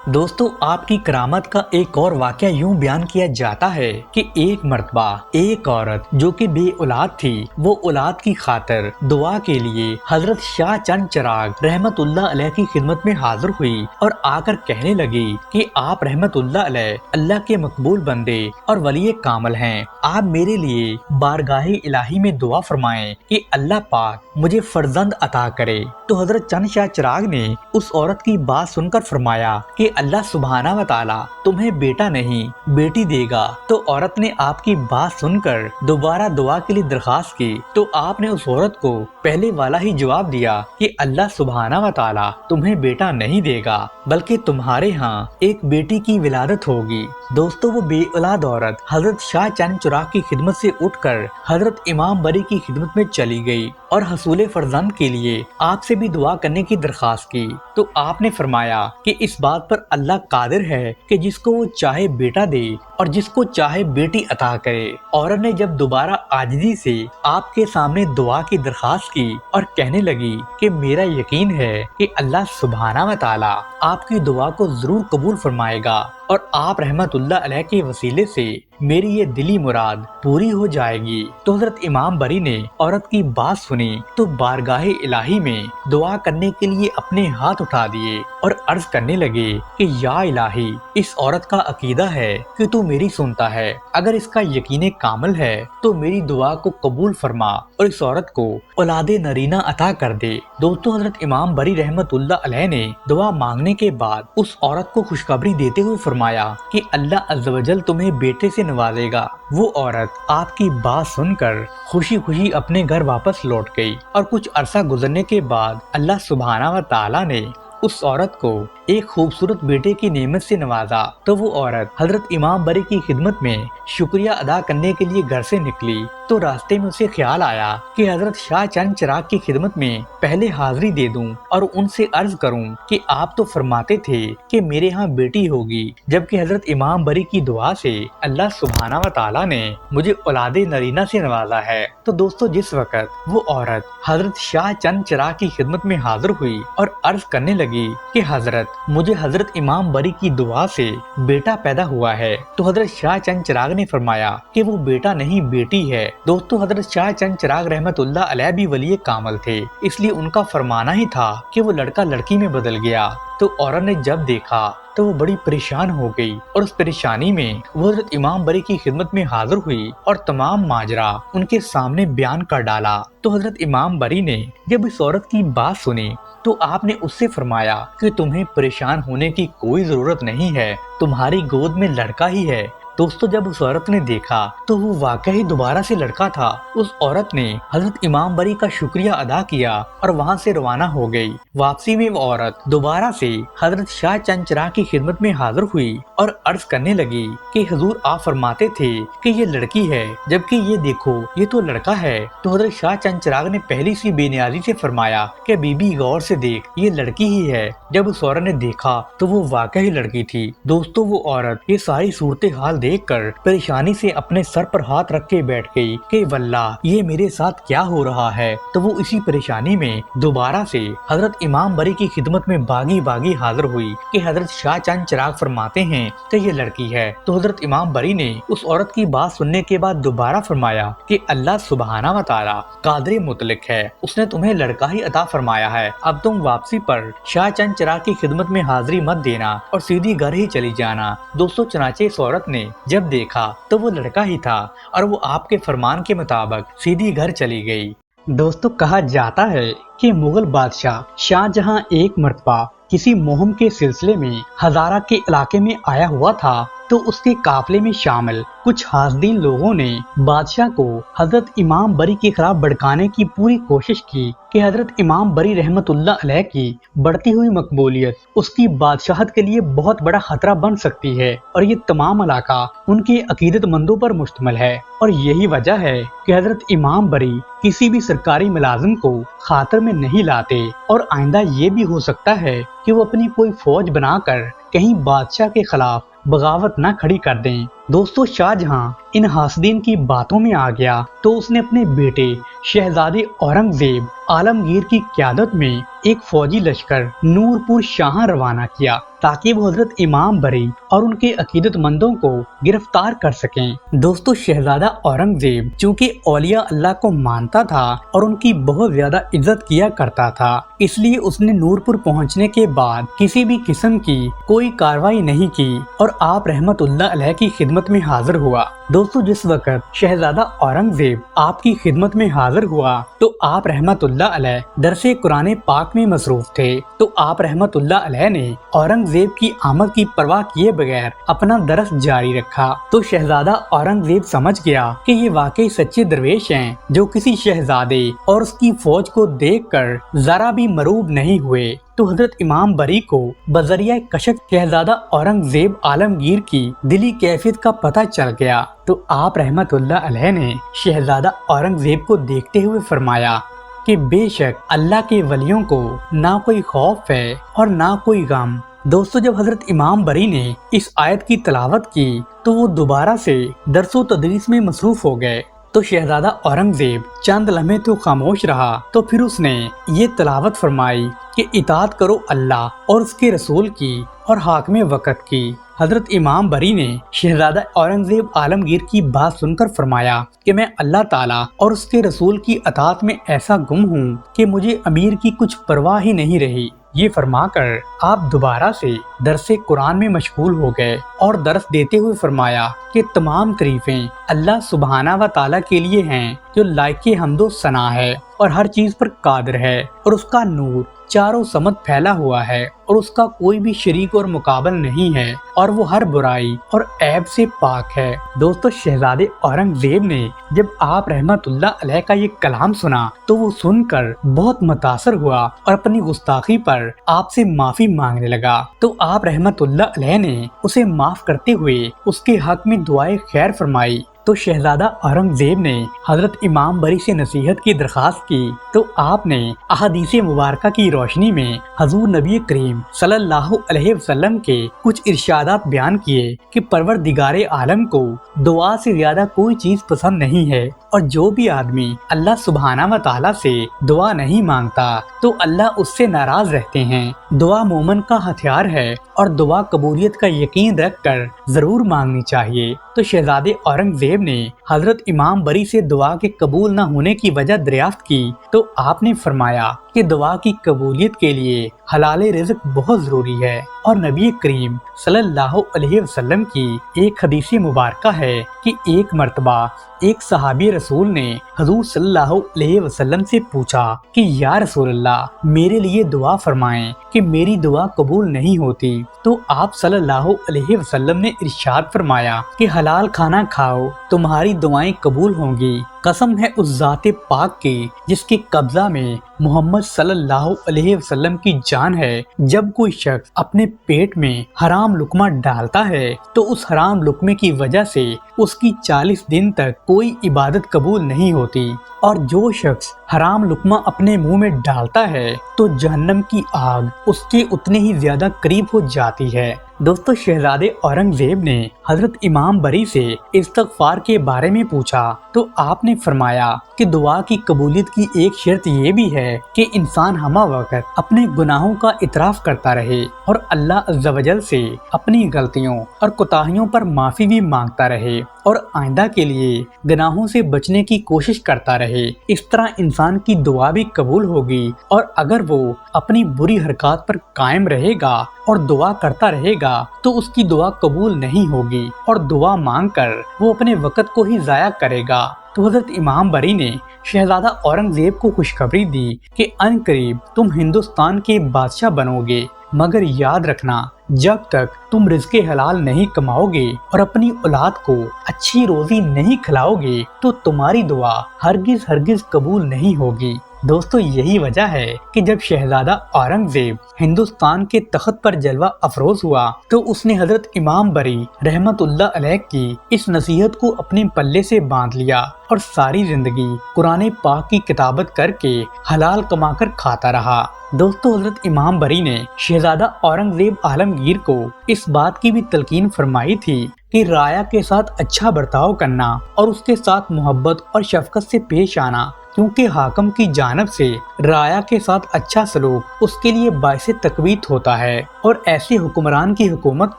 دوستو آپ کی کرامت کا ایک اور واقعہ یوں بیان کیا جاتا ہے کہ ایک مرتبہ ایک عورت جو کہ بے اولاد تھی وہ اولاد کی خاطر دعا کے لیے حضرت شاہ چند چراغ رحمت اللہ علیہ کی خدمت میں حاضر ہوئی اور آ کر کہنے لگی کہ آپ رحمت اللہ علیہ اللہ کے مقبول بندے اور ولی کامل ہیں، آپ میرے لیے بارگاہ الہی میں دعا فرمائیں کہ اللہ پاک مجھے فرزند عطا کرے۔ تو حضرت چند شاہ چراغ نے اس عورت کی بات سن کر فرمایا کہ اللہ سبحانہ و تعالی تمہیں بیٹا نہیں بیٹی دے گا۔ تو عورت نے آپ کی بات سن کر دوبارہ دعا کے لیے درخواست کی تو آپ نے اس عورت کو پہلے والا ہی جواب دیا کہ اللہ سبحانہ و تعالی تمہیں بیٹا نہیں دے گا بلکہ تمہارے ہاں ایک بیٹی کی ولادت ہوگی۔ دوستو وہ بے اولاد عورت حضرت شاہ چند چراغ کی خدمت سے اٹھ کر حضرت امام بری کی خدمت میں چلی گئی اور حصول فرزند کے لیے آپ سے بھی دعا کرنے کی درخواست کی۔ تو آپ نے فرمایا کہ اس بات پر اللہ قادر ہے کہ جس کو وہ چاہے بیٹا دے اور جس کو چاہے بیٹی عطا کرے۔ عورت نے جب دوبارہ عاجزی سے آپ کے سامنے دعا کی درخواست کی اور کہنے لگی کہ میرا یقین ہے کہ اللہ سبحانہ و تعالی آپ کی دعا کو ضرور قبول فرمائے گا اور آپ رحمت اللہ علیہ کے وسیلے سے میری یہ دلی مراد پوری ہو جائے گی۔ تو حضرت امام بری نے عورت کی بات سنی تو بارگاہ الہی میں دعا کرنے کے لیے اپنے ہاتھ اٹھا دیے اور عرض کرنے لگے کہ یا الہی اس عورت کا عقیدہ ہے کہ تو میری سنتا ہے، اگر اس کا یقین کامل ہے تو میری دعا کو قبول فرما اور اس عورت کو اولاد نرینہ عطا کر دے۔ دوستو حضرت امام بری رحمت اللہ علیہ نے دعا مانگنے کے بعد اس عورت کو خوشخبری دیتے ہوئے فرمایا فرمایا کہ اللہ عز و جل تمہیں بیٹے سے نوازے گا۔ وہ عورت آپ کی بات سن کر خوشی خوشی اپنے گھر واپس لوٹ گئی، اور کچھ عرصہ گزرنے کے بعد اللہ سبحانہ و تعالی نے اس عورت کو ایک خوبصورت بیٹے کی نعمت سے نوازا۔ تو وہ عورت حضرت امام بری کی خدمت میں شکریہ ادا کرنے کے لیے گھر سے نکلی تو راستے میں اسے خیال آیا کہ حضرت شاہ چند چراغ کی خدمت میں پہلے حاضری دے دوں اور ان سے عرض کروں کہ آپ تو فرماتے تھے کہ میرے ہاں بیٹی ہوگی، جبکہ حضرت امام بری کی دعا سے اللہ سبحانہ و تعالی نے مجھے اولاد نرینہ سے نوازا ہے۔ تو دوستو، جس وقت وہ عورت حضرت شاہ چند چراغ کی خدمت میں حاضر ہوئی اور عرض کرنے لگی کہ حضرت مجھے حضرت امام بری کی دعا سے بیٹا پیدا ہوا ہے، تو حضرت شاہ چند چراغ نے فرمایا کہ وہ بیٹا نہیں بیٹی ہے۔ دوستو، حضرت شاہ چند چراغ رحمت اللہ علیہ بھی ولی کامل تھے، اس لیے ان کا فرمانا ہی تھا کہ وہ لڑکا لڑکی میں بدل گیا۔ تو عورت نے جب دیکھا تو وہ بڑی پریشان ہو گئی، اور اس پریشانی میں وہ حضرت امام بری کی خدمت میں حاضر ہوئی اور تمام ماجرا ان کے سامنے بیان کر ڈالا۔ تو حضرت امام بری نے جب اس عورت کی بات سنی تو آپ نے اس سے فرمایا کہ تمہیں پریشان ہونے کی کوئی ضرورت نہیں ہے، تمہاری گود میں لڑکا ہی ہے۔ دوستو، جب اس عورت نے دیکھا تو وہ واقعی دوبارہ سے لڑکا تھا۔ اس عورت نے حضرت امام بری کا شکریہ ادا کیا اور وہاں سے روانہ ہو گئی۔ واپسی میں وہ عورت دوبارہ سے حضرت شاہ چند چراغ کی خدمت میں حاضر ہوئی اور عرض کرنے لگی کہ حضور آپ فرماتے تھے کہ یہ لڑکی ہے، جبکہ یہ دیکھو یہ تو لڑکا ہے۔ تو حضرت شاہ چند چراغ نے پہلی سی بے نیازی سے فرمایا کہ بی بی غور سے دیکھ، یہ لڑکی ہی ہے۔ جب اس عورت نے دیکھا تو وہ واقعی لڑکی تھی۔ دوستو، وہ عورت یہ ساری صورتحال دیکھ کر پریشانی سے اپنے سر پر ہاتھ رکھ کے بیٹھ گئی کہ واللہ یہ میرے ساتھ کیا ہو رہا ہے۔ تو وہ اسی پریشانی میں دوبارہ سے حضرت امام بری کی خدمت میں باغی باغی حاضر ہوئی کہ حضرت شاہ چند چراغ فرماتے ہیں کہ یہ لڑکی ہے۔ تو حضرت امام بری نے اس عورت کی بات سننے کے بعد دوبارہ فرمایا کہ اللہ سبحانہ و تعالی قادر مطلق ہے، اس نے تمہیں لڑکا ہی عطا فرمایا ہے۔ اب تم واپسی پر شاہ چند چراغ کی خدمت میں حاضری مت دینا اور سیدھی گھر ہی چلی جانا۔ دوستو، چنانچہ اس عورت نے جب دیکھا تو وہ لڑکا ہی تھا اور وہ آپ کے فرمان کے مطابق سیدھی گھر چلی گئی۔ دوستو، کہا جاتا ہے کہ مغل بادشاہ شاہ جہاں ایک مرتبہ کسی مہم کے سلسلے میں ہزارہ کے علاقے میں آیا ہوا تھا تو اس کے قافلے میں شامل کچھ حاسدین لوگوں نے بادشاہ کو حضرت امام بری کے خلاف بھڑکانے کی پوری کوشش کی کہ حضرت امام بری رحمت اللہ علیہ کی بڑھتی ہوئی مقبولیت اس کی بادشاہت کے لیے بہت بڑا خطرہ بن سکتی ہے، اور یہ تمام علاقہ ان کے عقیدت مندوں پر مشتمل ہے، اور یہی وجہ ہے کہ حضرت امام بری کسی بھی سرکاری ملازم کو خاطر میں نہیں لاتے، اور آئندہ یہ بھی ہو سکتا ہے کہ وہ اپنی کوئی فوج بنا کر کہیں بادشاہ کے خلاف بغاوت نہ کھڑی کر دیں۔ دوستو، شاہ جہاں ان حاسدین کی باتوں میں آ گیا تو اس نے اپنے بیٹے شہزادے اورنگزیب عالمگیر کی قیادت میں ایک فوجی لشکر نور پور شاہ روانہ کیا تاکہ وہ حضرت امام بری اور ان کے عقیدت مندوں کو گرفتار کر سکیں۔ دوستو، شہزادہ اورنگزیب چونکہ اولیاء اللہ کو مانتا تھا اور ان کی بہت زیادہ عزت کیا کرتا تھا، اس لیے اس نے نور پور پہنچنے کے بعد کسی بھی قسم کی کوئی کارروائی نہیں کی اور آپ رحمت اللہ علیہ کی خدمت میں حاضر ہوا۔ دوستو، جس وقت شہزادہ اورنگزیب آپ کی خدمت میں حاضر ہوا تو آپ رحمت اللہ علیہ درس قرآن پاک میں مصروف تھے، تو آپ رحمت اللہ علیہ نے اورنگزیب کی آمد کی پرواہ کیے بغیر اپنا درس جاری رکھا۔ تو شہزادہ اورنگزیب سمجھ گیا کہ یہ واقعی سچے درویش ہیں جو کسی شہزادے اور اس کی فوج کو دیکھ کر ذرا بھی مروب نہیں ہوئے۔ تو حضرت امام بری کو بذریعہ کشف شہزادہ اورنگزیب عالمگیر کی دلی کیفیت کا پتہ چل گیا، تو آپ رحمت اللہ علیہ نے شہزادہ اورنگزیب کو دیکھتے ہوئے فرمایا کہ بے شک اللہ کے ولیوں کو نہ کوئی خوف ہے اور نہ کوئی غم۔ دوستو، جب حضرت امام بری نے اس آیت کی تلاوت کی تو وہ دوبارہ سے درس و تدریس میں مصروف ہو گئے، تو شہزادہ اورنگزیب چند لمحے تو خاموش رہا، تو پھر اس نے یہ تلاوت فرمائی کہ اطاعت کرو اللہ اور اس کے رسول کی اور حاکم وقت کی۔ حضرت امام بری نے شہزادہ اورنگزیب عالمگیر کی بات سن کر فرمایا کہ میں اللہ تعالیٰ اور اس کے رسول کی اطاعت میں ایسا گم ہوں کہ مجھے امیر کی کچھ پرواہ ہی نہیں رہی۔ یہ فرما کر آپ دوبارہ سے درس قرآن میں مشغول ہو گئے اور درس دیتے ہوئے فرمایا کہ تمام تعریفیں اللہ سبحانہ و تعالیٰ کے لیے ہیں جو لائق حمد و ثنا ہے اور ہر چیز پر قادر ہے، اور اس کا نور چاروں سمت پھیلا ہوا ہے، اور اس کا کوئی بھی شریک اور مقابل نہیں ہے، اور وہ ہر برائی اور عیب سے پاک ہے۔ دوستو، شہزادے اورنگزیب نے جب آپ رحمت اللہ علیہ کا یہ کلام سنا تو وہ سن کر بہت متاثر ہوا اور اپنی گستاخی پر آپ سے معافی مانگنے لگا، تو آپ رحمت اللہ علیہ نے اسے معاف کرتے ہوئے اس کے حق میں دعائے خیر فرمائی۔ تو شہزادہ اورنگزیب نے حضرت امام بری سے نصیحت کی درخواست کی، تو آپ نے احادیث مبارکہ کی روشنی میں حضور نبی کریم صلی اللہ علیہ وسلم کے کچھ ارشادات بیان کیے کہ پروردگار عالم کو دعا سے زیادہ کوئی چیز پسند نہیں ہے، اور جو بھی آدمی اللہ سبحانہ و تعالیٰ سے دعا نہیں مانگتا تو اللہ اس سے ناراض رہتے ہیں۔ دعا مومن کا ہتھیار ہے اور دعا قبولیت کا یقین رکھ کر ضرور مانگنی چاہیے۔ تو شہزادے اورنگزیب نے حضرت امام بری سے دعا کے قبول نہ ہونے کی وجہ دریافت کی، تو آپ نے فرمایا کہ دعا کی قبولیت کے لیے حلال رزق بہت ضروری ہے، اور نبی کریم صلی اللہ علیہ وسلم کی ایک حدیث مبارکہ ہے کہ ایک مرتبہ ایک صحابی رسول نے حضور صلی اللہ علیہ وسلم سے پوچھا کہ یا رسول اللہ، میرے لیے دعا فرمائیں کہ میری دعا قبول نہیں ہوتی، تو آپ صلی اللہ علیہ وسلم نے ارشاد فرمایا کہ حلال کھانا کھاؤ، تمہاری دعائیں قبول ہوں گی۔ قسم ہے اس ذات پاک کی جس کے قبضہ میں محمد صلی اللہ علیہ وسلم کی جان ہے، جب کوئی شخص اپنے پیٹ میں حرام لقمہ ڈالتا ہے تو اس حرام لقمے کی وجہ سے اس کی 40 دن تک کوئی عبادت قبول نہیں ہوتی، اور جو شخص حرام لقمہ اپنے منہ میں ڈالتا ہے تو جہنم کی آگ اس کے اتنے ہی زیادہ قریب ہو جاتی ہے۔ دوستو، شہزادے اورنگزیب نے حضرت امام بری سے استغفار کے بارے میں پوچھا، تو آپ نے فرمایا کہ دعا کی قبولیت کی ایک شرط یہ بھی ہے کہ انسان ہمہ وقت اپنے گناہوں کا اعتراف کرتا رہے اور اللہ عز و جل سے اپنی غلطیوں اور کوتاہیوں پر معافی بھی مانگتا رہے، اور آئندہ کے لیے گناہوں سے بچنے کی کوشش کرتا رہے۔ اس طرح انسان کی دعا بھی قبول ہوگی، اور اگر وہ اپنی بری حرکات پر قائم رہے گا اور دعا کرتا رہے گا تو اس کی دعا قبول نہیں ہوگی، اور دعا مانگ کر وہ اپنے وقت کو ہی ضائع کرے گا۔ تو حضرت امام بری نے شہزادہ اورنگزیب کو خوشخبری دی کہ ان قریب تم ہندوستان کے بادشاہ بنو گے، مگر یاد رکھنا جب تک تم رزق حلال نہیں کماؤ گے اور اپنی اولاد کو اچھی روزی نہیں کھلاؤ گے تو تمہاری دعا ہرگز قبول نہیں ہوگی۔ دوستو، یہی وجہ ہے کہ جب شہزادہ اورنگزیب ہندوستان کے تخت پر جلوہ افروز ہوا تو اس نے حضرت امام بری رحمت اللہ علیہ کی اس نصیحت کو اپنے پلے سے باندھ لیا اور ساری زندگی قرآن پاک کی کتابت کر کے حلال کما کر کھاتا رہا۔ دوستو، حضرت امام بری نے شہزادہ اورنگزیب عالمگیر کو اس بات کی بھی تلقین فرمائی تھی کہ رعایا کے ساتھ اچھا برتاؤ کرنا اور اس کے ساتھ محبت اور شفقت سے پیش آنا، کیونکہ حاکم کی جانب سے رعایا کے ساتھ اچھا سلوک اس کے لیے باعث تقویت ہوتا ہے، اور ایسے حکمران کی حکومت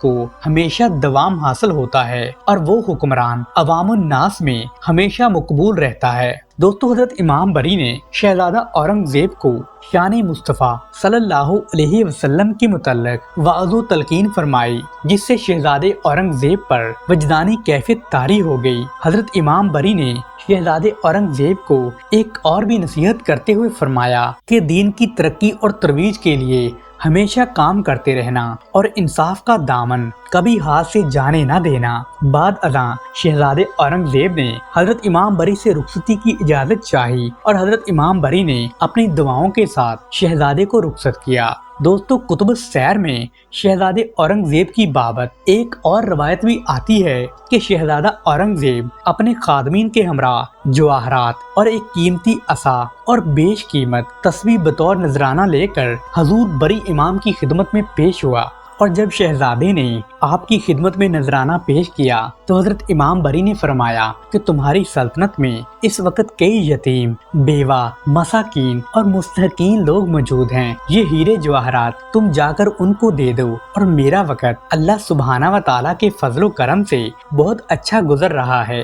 کو ہمیشہ دوام حاصل ہوتا ہے، اور وہ حکمران عوام الناس میں ہمیشہ مقبول رہتا ہے۔ دوستو، حضرت امام بری نے شہزادہ اورنگزیب کو شان مصطفیٰ صلی اللہ علیہ وسلم کے متعلق وعظ و تلقین فرمائی، جس سے شہزادے اورنگزیب پر وجدانی کیفیت طاری ہو گئی۔ حضرت امام بری نے شہزادے اورنگزیب کو ایک اور بھی نصیحت کرتے ہوئے فرمایا کہ دین کی ترقی اور ترویج کے لیے ہمیشہ کام کرتے رہنا اور انصاف کا دامن کبھی ہاتھ سے جانے نہ دینا۔ بعد ازاں شہزادے اورنگزیب نے حضرت امام بری سے رخصتی کی اجازت چاہی، اور حضرت امام بری نے اپنی دعاؤں کے ساتھ شہزادے کو رخصت کیا۔ دوستو، کتب السیر میں شہزادے اورنگزیب کی بابت ایک اور روایت بھی آتی ہے کہ شہزادہ اورنگزیب اپنے خادمین کے ہمراہ جواہرات اور ایک قیمتی عصا اور بیش قیمت تسبیح بطور نذرانہ لے کر حضور بری امام کی خدمت میں پیش ہوا، اور جب شہزادے نے آپ کی خدمت میں نذرانہ پیش کیا تو حضرت امام بری نے فرمایا کہ تمہاری سلطنت میں اس وقت کئی یتیم، بیوہ، مساکین اور مستحقین لوگ موجود ہیں، یہ ہیرے جواہرات تم جا کر ان کو دے دو، اور میرا وقت اللہ سبحانہ و تعالیٰ کے فضل و کرم سے بہت اچھا گزر رہا ہے،